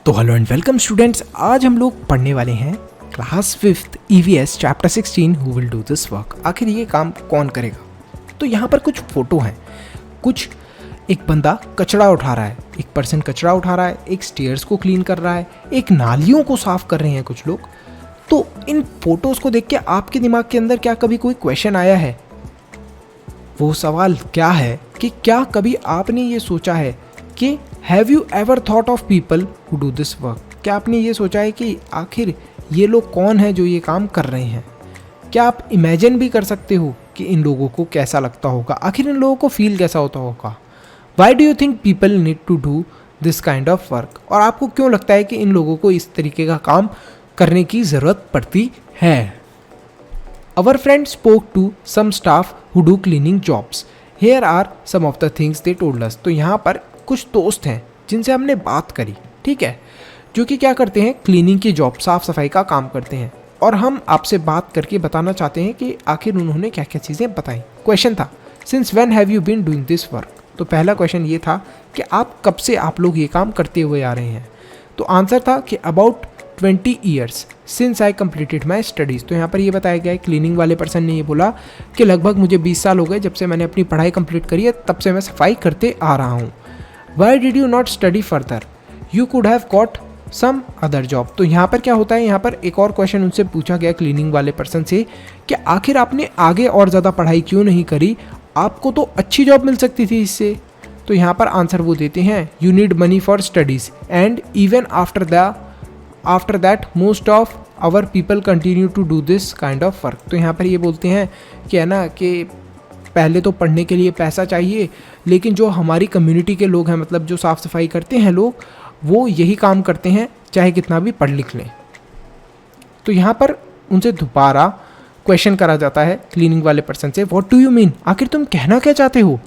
तो hello and welcome students, आज हम लोग पढ़ने वाले हैं class 5th EVS chapter 16 who will do this work. आखिर ये काम कौन करेगा? तो यहाँ पर कुछ फोटो हैं, कुछ एक बंदा कचरा उठा रहा है, एक पर्सन कचरा उठा रहा है, एक स्टेयर्स को क्लीन कर रहा है, एक नालियों को साफ कर रहे हैं कुछ लोग। तो इन फोटोज को देख के आपके दिमाग के अंदर क्या कभी कोई क्वेश्चन आया है? वो सवाल क्या है कि क्या कभी आपने ये सोचा है कि have you ever thought of people who do this work? क्या आपने ये सोचा है कि आखिर ये लोग कौन हैं जो ये काम कर रहे हैं? क्या आप इमेजिन भी कर सकते हो कि इन लोगों को कैसा लगता होगा, आखिर इन लोगों को फील कैसा होता होगा? Why do you think people need to do this kind of work? और आपको क्यों लगता है कि इन लोगों को इस तरीके का काम करने की ज़रूरत पड़ती है? Our friend spoke to some staff who do cleaning jobs. Here are some of the things they told us. तो यहाँ पर कुछ दोस्त हैं जिनसे हमने बात करी, ठीक है, जो कि क्या करते हैं, क्लीनिंग की जॉब, साफ सफाई का काम करते हैं। और हम आपसे बात करके बताना चाहते हैं कि आखिर उन्होंने क्या क्या चीज़ें बताई। क्वेश्चन था, since when have you been doing this work? तो पहला क्वेश्चन ये था कि कब से आप लोग ये काम करते हुए आ रहे हैं? तो आंसर था कि about 20 years since I completed my studies. तो यहाँ पर ये बताया गया है, क्लीनिंग वाले पर्सन ने ये बोला कि लगभग मुझे 20 साल हो गए जब से मैंने अपनी पढ़ाई कंप्लीट करी है, तब से मैं सफाई करते आ रहा हूँ। Why did you not study further? You could have got some other job. तो यहाँ पर क्या होता है, यहाँ पर एक और क्वेश्चन उनसे पूछा गया क्लीनिंग वाले पर्सन से कि आखिर आपने आगे और ज़्यादा पढ़ाई क्यों नहीं करी? आपको तो अच्छी जॉब मिल सकती थी इससे। तो यहाँ पर आंसर वो देते हैं, you need money for studies and even after that most of our people continue to do this kind of work. तो यहाँ पर ये बोलते हैं कि है ना कि पहले तो पढ़ने के लिए पैसा चाहिए, लेकिन जो हमारी कम्युनिटी के लोग हैं, मतलब जो साफ़ सफाई करते हैं लोग, वो यही काम करते हैं चाहे कितना भी पढ़ लिख लें। तो यहाँ पर उनसे दोबारा क्वेश्चन करा जाता है क्लीनिंग वाले पर्सन से, व्हाट डू यू मीन? आखिर तुम कहना क्या चाहते हो?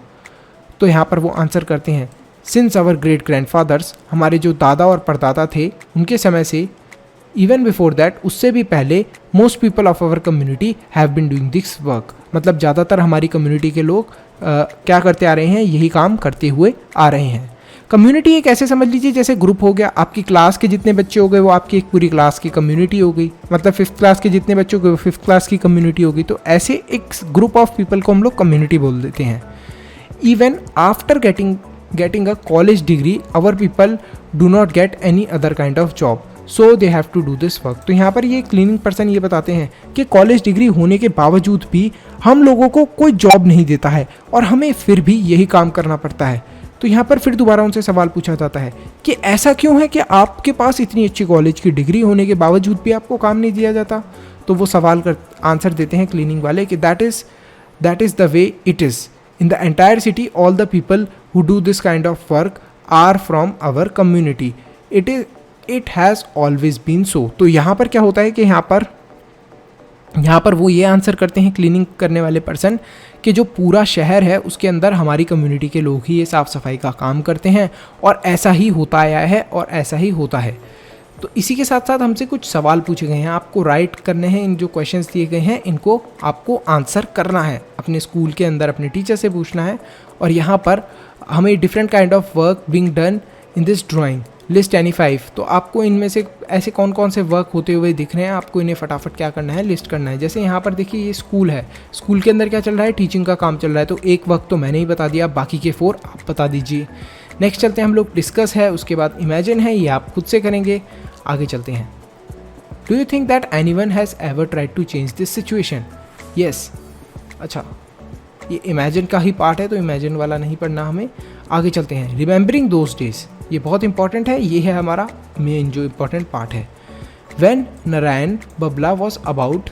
तो यहाँ पर वो आंसर करते हैं, सिंस आवर ग्रेट ग्रैंडफादर्स, हमारे जो दादा और परदादा थे उनके समय से, इवन बिफोर दैट, उससे भी पहले, most people of our community have been doing this work. मतलब ज़्यादातर हमारी कम्युनिटी के लोग क्या करते आ रहे हैं, यही काम करते हुए आ रहे हैं। कम्युनिटी एक ऐसे समझ लीजिए जैसे ग्रुप हो गया, आपकी क्लास के जितने बच्चे हो गए वो आपकी एक पूरी क्लास की कम्युनिटी हो गई। मतलब 5th क्लास के जितने बच्चे हो गए वो 5th क्लास की कम्युनिटी होगी। तो ऐसे एक ग्रुप ऑफ पीपल को हम लोग कम्युनिटी बोल देते हैं। Even after getting a college degree, our people do not get any other kind of job, so they have to do this work. तो यहाँ पर ये क्लीनिंग पर्सन ये बताते हैं कि कॉलेज डिग्री होने के बावजूद भी हम लोगों को कोई जॉब नहीं देता है और हमें फिर भी यही काम करना पड़ता है। तो यहाँ पर फिर दोबारा उनसे सवाल पूछा जाता है कि ऐसा क्यों है कि आपके पास इतनी अच्छी कॉलेज की डिग्री होने के बावजूद भी आपको काम नहीं दिया जाता? तो वो सवाल का आंसर देते हैं क्लीनिंग वाले कि that is the way it is in the entire city. All the people who do this kind of work are from our community. It has always been so. तो यहाँ पर क्या होता है कि यहाँ पर वो ये आंसर करते हैं क्लीनिंग करने वाले पर्सन कि जो पूरा शहर है उसके अंदर हमारी कम्युनिटी के लोग ही ये साफ़ सफाई का काम करते हैं और ऐसा ही होता आया है और ऐसा ही होता है। तो इसी के साथ साथ हमसे कुछ सवाल पूछे गए हैं, आपको राइट करने हैं। इन जो क्वेश्चंस दिए गए हैं इनको आपको आंसर करना है, अपने स्कूल के अंदर अपने टीचर से पूछना है। और यहाँ पर हमें different kind of work being done in this drawing, list any 5। तो आपको इनमें से ऐसे कौन कौन से वर्क होते हुए दिख रहे हैं, आपको इन्हें फटाफट क्या करना है, लिस्ट करना है। जैसे यहाँ पर देखिए ये स्कूल है, स्कूल के अंदर क्या चल रहा है, टीचिंग का काम चल रहा है। तो एक वर्क तो मैंने ही बता दिया, बाकी के 4 आप बता दीजिए। नेक्स्ट चलते हैं हम लोग, डिस्कस है, उसके बाद इमेजिन है, ये आप खुद से करेंगे। आगे चलते हैं, do you think that anyone has ever tried to change this situation? Yes. अच्छा, ये इमेजिन का ही पार्ट है तो इमेजिन वाला नहीं पढ़ना हमें। आगे चलते हैं, रिमेंबरिंग दोज डेज, ये बहुत इंपॉर्टेंट है, ये है हमारा मेन जो इंपॉर्टेंट पार्ट है। When Narayan Babla was about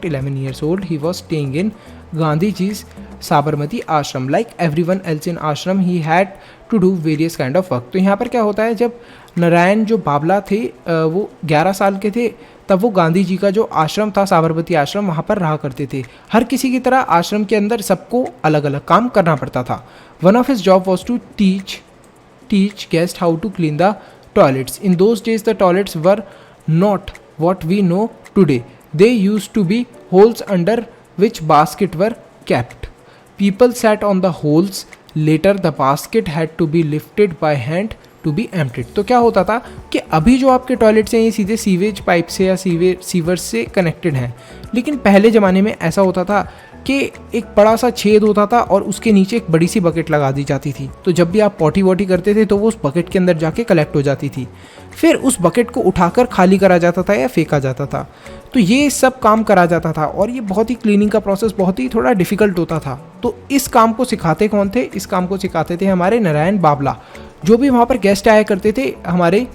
11 years old, he was staying in Gandhiji's Sabarmati Ashram. Like everyone else in ashram, he had to do various kind of work. तो यहाँ पर क्या होता है, जब नारायण जो बाबला थे वो 11 साल के थे, तब वो गांधी जी का जो आश्रम था साबरमती आश्रम, वहाँ पर रहा करते थे। हर किसी की तरह आश्रम के अंदर सबको अलग अलग काम करना पड़ता था। One of his job was to teach guest how to clean the toilets. In those days the toilets were not what we know today, they used to be holes under which basket were kept. People sat on the holes. Later the basket had to be lifted by hand to be emptied. तो क्या होता था कि अभी जो आपके toilets हैं ये सीधे सीवेज पाइप से या सीवर से कनेक्टेड हैं, लेकिन पहले ज़माने में ऐसा होता था कि एक बड़ा सा छेद होता था और उसके नीचे एक बड़ी सी बकेट लगा दी जाती थी। तो जब भी आप पॉटी वॉटी करते थे तो वो उस बकेट के अंदर जाके कलेक्ट हो जाती थी, फिर उस बकेट को उठाकर खाली करा जाता था या फेंका जाता था। तो ये सब काम करा जाता था और ये बहुत ही क्लीनिंग का प्रोसेस बहुत ही थोड़ा डिफिकल्ट होता था। तो इस काम को सिखाते कौन थे? इस काम को सिखाते थे हमारे नारायण बाबला, जो भी वहाँ पर गेस्ट आया करते थे हमारे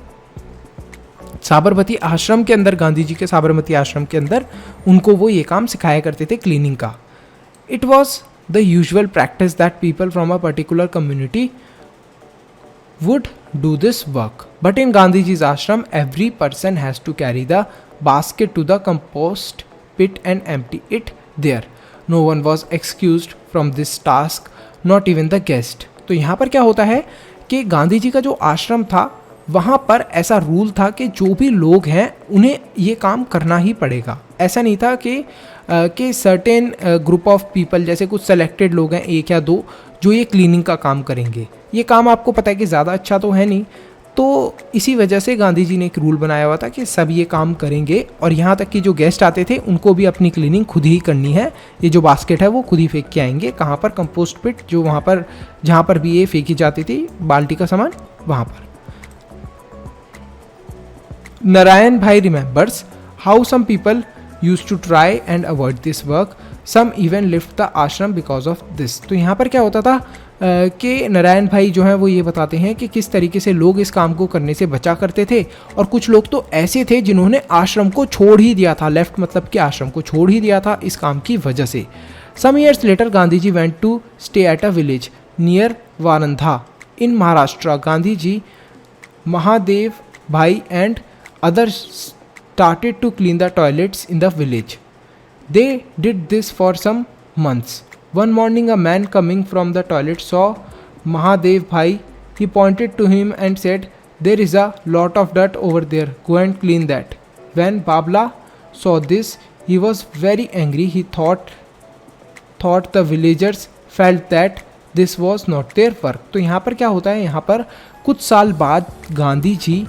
साबरमती आश्रम के अंदर, गांधी जी के साबरमती आश्रम के अंदर, उनको वो ये काम सिखाया करते थे क्लीनिंग का। It was the usual practice that people from a particular community would do this work. But in Gandhiji's ashram, every person has to carry the basket to the compost pit and empty it there. No one was excused from this task, not even the guest. तो यहाँ पर क्या होता है कि गांधी जी का जो आश्रम था वहाँ पर ऐसा रूल था कि जो भी लोग हैं उन्हें ये काम करना ही पड़ेगा। ऐसा नहीं था कि सर्टेन ग्रुप ऑफ पीपल, जैसे कुछ सेलेक्टेड लोग हैं, एक या दो, जो ये क्लीनिंग का काम करेंगे। ये काम आपको पता है कि ज़्यादा अच्छा तो है नहीं, तो इसी वजह से गांधी जी ने एक रूल बनाया हुआ था कि सब ये काम करेंगे और यहाँ तक कि जो गेस्ट आते थे उनको भी अपनी क्लीनिंग खुद ही करनी है। ये जो बास्केट है वो खुद ही फेंक के आएंगे। कहाँ पर? कंपोस्ट पिट, जो वहाँ पर जहाँ पर भी ये फेंकी जाती थी बाल्टी का सामान, वहाँ पर। Narayan Bhai remembers how some people used to try and avoid this work. Some even left the ashram because of this. तो यहाँ पर क्या होता था कि नारायण भाई जो हैं वो ये बताते हैं कि किस तरीके से लोग इस काम को करने से बचा करते थे, और कुछ लोग तो ऐसे थे जिन्होंने आश्रम को छोड़ ही दिया था। लेफ्ट मतलब कि आश्रम को छोड़ ही दिया था इस काम की वजह से। Some years later, Gandhiji went to stay at a village near Varandha in Maharashtra. Gandhiji, Mahadev Bhai and others started to clean the toilets in the village. They did this for some months. One morning a man coming from the toilet saw Mahadev Bhai. He pointed to him and said, "There is a lot of dirt over there. Go and clean that." When Babla saw this, he was very angry. He thought the villagers felt that this was not their work. तो यहाँ पर क्या होता है, यहाँ पर कुछ साल बाद गांधी जी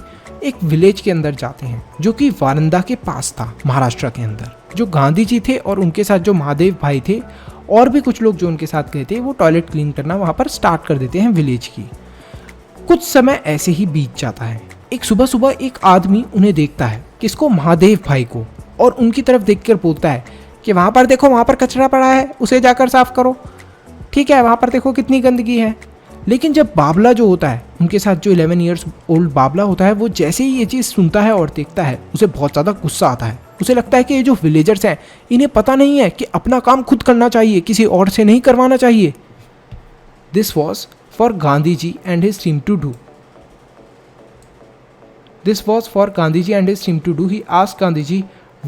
एक विलेज के अंदर जाते हैं जो कि वारंदा के पास था, महाराष्ट्र के अंदर। जो गांधी जी थे और उनके साथ जो महादेव भाई थे और भी कुछ लोग जो उनके साथ गए थे, वो टॉयलेट क्लीन करना वहाँ पर स्टार्ट कर देते हैं विलेज की। कुछ समय ऐसे ही बीत जाता है। एक सुबह सुबह एक आदमी उन्हें देखता है, किसको? महादेव भाई को, और उनकी तरफ देखकर बोलता है कि वहाँ पर देखो, वहाँ पर कचरा पड़ा है, उसे जाकर साफ करो। ठीक है, वहाँ पर देखो कितनी गंदगी है। लेकिन जब बाबला जो होता है, उनके साथ जो 11 ईयर्स ओल्ड बाबला होता है, वो जैसे ही ये चीज़ सुनता है और देखता है, उसे बहुत ज़्यादा गुस्सा आता है। उसे लगता है कि ये जो विलेजर्स हैं, इन्हें पता नहीं है कि अपना काम खुद करना चाहिए, किसी और से नहीं करवाना चाहिए। This was for Gandhi ji and his team to do. This was for Gandhiji and his team to do. He asked Gandhiji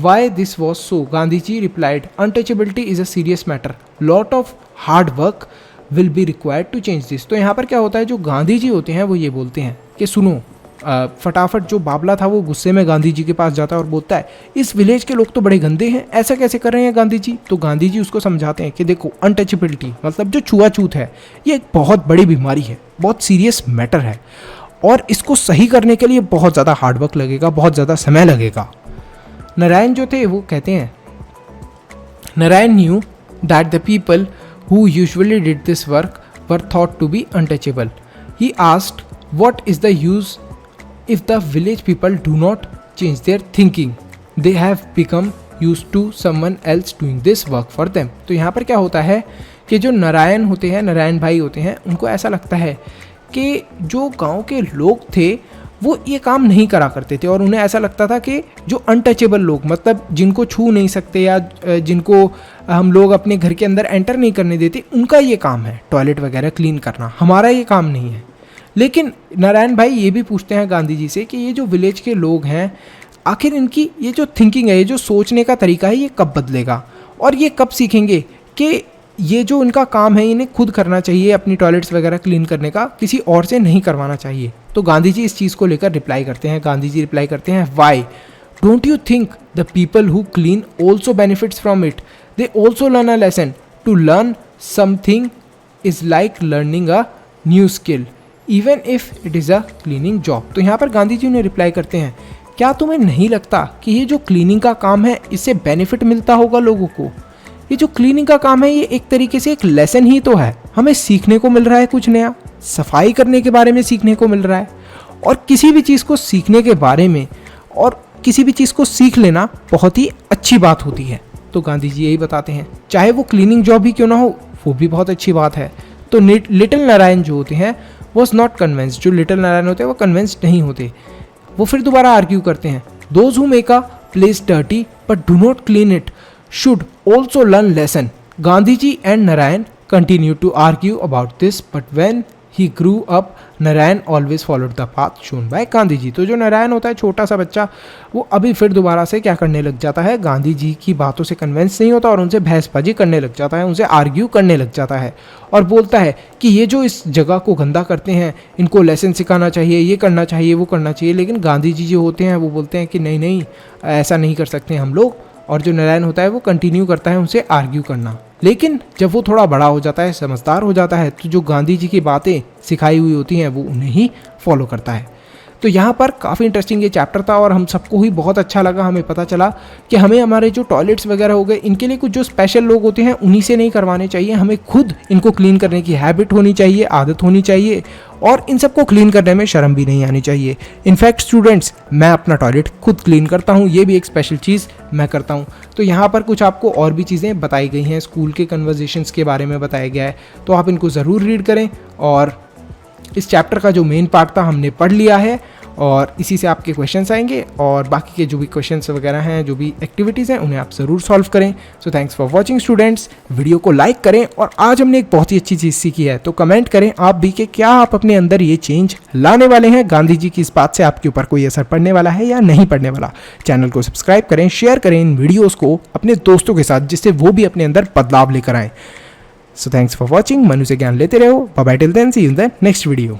why this was so. Gandhiji replied, "Untouchability is a serious matter. Lot of hard work will be required to change this." तो यहाँ पर क्या होता है, जो गांधी जी होते हैं वो ये बोलते हैं कि सुनो, फटाफट जो बाबला था वो गुस्से में गांधी जी के पास जाता है और बोलता है, इस विलेज के लोग तो बड़े गंदे हैं, ऐसा कैसे कर रहे हैं गांधी जी। तो गांधी जी उसको समझाते हैं कि देखो, अनटचेबिलिटी मतलब जो छुआछूत है, ये एक बहुत बड़ी बीमारी है, बहुत सीरियस मैटर है, और इसको सही करने के लिए बहुत ज़्यादा हार्डवर्क लगेगा, बहुत ज़्यादा समय लगेगा। नारायण जो थे वो कहते हैं, Narayan knew that the people who usually did this work were thought to be untouchable. He asked what is the use if the village people do not change their thinking, they have become used to someone else doing this work for them. तो यहाँ पर क्या होता है कि जो नारायण होते हैं, नारायण भाई होते हैं, उनको ऐसा लगता है कि जो गांव के लोग थे वो ये काम नहीं करा करते थे, और उन्हें ऐसा लगता था कि जो अनटचेबल लोग, मतलब जिनको छू नहीं सकते या जिनको हम लोग अपने घर के अंदर एंटर नहीं करने देते, उनका ये काम है टॉयलेट वगैरह क्लीन करना, हमारा ये काम नहीं है. लेकिन नारायण भाई ये भी पूछते हैं गांधी जी से कि ये जो विलेज के लोग हैं, आखिर इनकी ये जो थिंकिंग है, ये जो सोचने का तरीका है, ये कब बदलेगा और ये कब सीखेंगे कि ये जो इनका काम है इन्हें खुद करना चाहिए, अपनी टॉयलेट्स वगैरह क्लीन करने का, किसी और से नहीं करवाना चाहिए. तो गांधी जी इस चीज़ को लेकर रिप्लाई करते हैं. गांधी जी रिप्लाई करते हैं, why don't you think the people who clean also benefits from it, they also learn a lesson. To learn something is like learning a new skill. Even if it is a cleaning job. तो यहाँ पर गांधी जी उन्हें reply करते हैं, क्या तुम्हें नहीं लगता कि ये जो क्लीनिंग का काम है इससे बेनिफिट मिलता होगा लोगों को? ये जो क्लीनिंग का काम है ये एक तरीके से एक लेसन ही तो है, हमें सीखने को मिल रहा है कुछ नया, सफाई करने के बारे में सीखने को मिल रहा है। और किसी भी चीज़ को सीखने के बारे में और किसी भी चीज़ को सीख लेना बहुत ही अच्छी बात होती है। तो गांधी जी यही बताते हैं, चाहे वो क्लीनिंग जॉब भी क्यों ना हो वो भी बहुत अच्छी बात है। तो लिटिल नारायण जो होते हैं वॉज नॉट कन्विंस्ड, जो लिटिल नारायण होते हैं वो कन्विंस्ड नहीं होते। वो फिर दोबारा आर्ग्यू करते हैं, those who make a place dirty but do not clean it should also learn lesson. Gandhi ji and Narayan continue to argue about this, but when he grew up Narayan always followed the path shown by Gandhi ji. तो जो नारायण होता है छोटा सा बच्चा, वो अभी फिर दोबारा से क्या करने लग जाता है, गांधी जी की बातों से कन्विंस नहीं होता और उनसे बहसबाजी करने लग जाता है, उनसे आर्ग्यू करने लग जाता है और बोलता है कि ये जो इस जगह को गंदा करते हैं इनको लेसन सिखाना चाहिए, ये करना चाहिए, वो करना चाहिए। लेकिन गांधी जी जो होते हैं वो बोलते हैं कि नहीं नहीं ऐसा नहीं कर सकते हम लोग। और जो नारायण होता है वो कंटिन्यू करता है उनसे आर्ग्यू करना। लेकिन जब वो थोड़ा बड़ा हो जाता है, समझदार हो जाता है, तो जो गांधी जी की बातें सिखाई हुई होती हैं वो उन्हें ही फॉलो करता है। तो यहाँ पर काफ़ी इंटरेस्टिंग ये चैप्टर था और हम सबको ही बहुत अच्छा लगा। हमें पता चला कि हमें हमारे जो टॉयलेट्स वगैरह हो गए इनके लिए कुछ जो स्पेशल लोग होते हैं उन्हीं से नहीं करवाने चाहिए, हमें खुद इनको क्लीन करने की हैबिट होनी चाहिए, आदत होनी चाहिए और इन सबको क्लीन करने में शर्म भी नहीं आनी चाहिए। इनफैक्ट स्टूडेंट्स, मैं अपना टॉयलेट खुद क्लीन करता हूँ, ये भी एक स्पेशल चीज़ मैं करता हूँ। तो यहाँ पर कुछ आपको और भी चीज़ें बताई गई हैं, स्कूल के कन्वर्सेशंस के बारे में बताया गया है, तो आप इनको ज़रूर रीड करें। और इस चैप्टर का जो मेन पार्ट था हमने पढ़ लिया है और इसी से आपके क्वेश्चंस आएंगे और बाकी के जो भी क्वेश्चंस वगैरह हैं, जो भी एक्टिविटीज़ हैं, उन्हें आप ज़रूर सॉल्व करें। सो thanks for watching students. Video को लाइक करें और आज हमने एक बहुत ही अच्छी चीज़ सीखी है, तो कमेंट करें आप भी कि क्या आप अपने अंदर ये चेंज लाने वाले हैं, गांधी जी की इस बात से आपके ऊपर कोई असर पड़ने वाला है या नहीं पड़ने वाला। चैनल को सब्सक्राइब करें, शेयर करें इन वीडियोज़ को अपने दोस्तों के साथ, जिससे वो भी अपने अंदर बदलाव लेकर आएँ। So thanks for watching. Manu से ज्ञान लेते रहो। Bye bye till then, see you in the next video.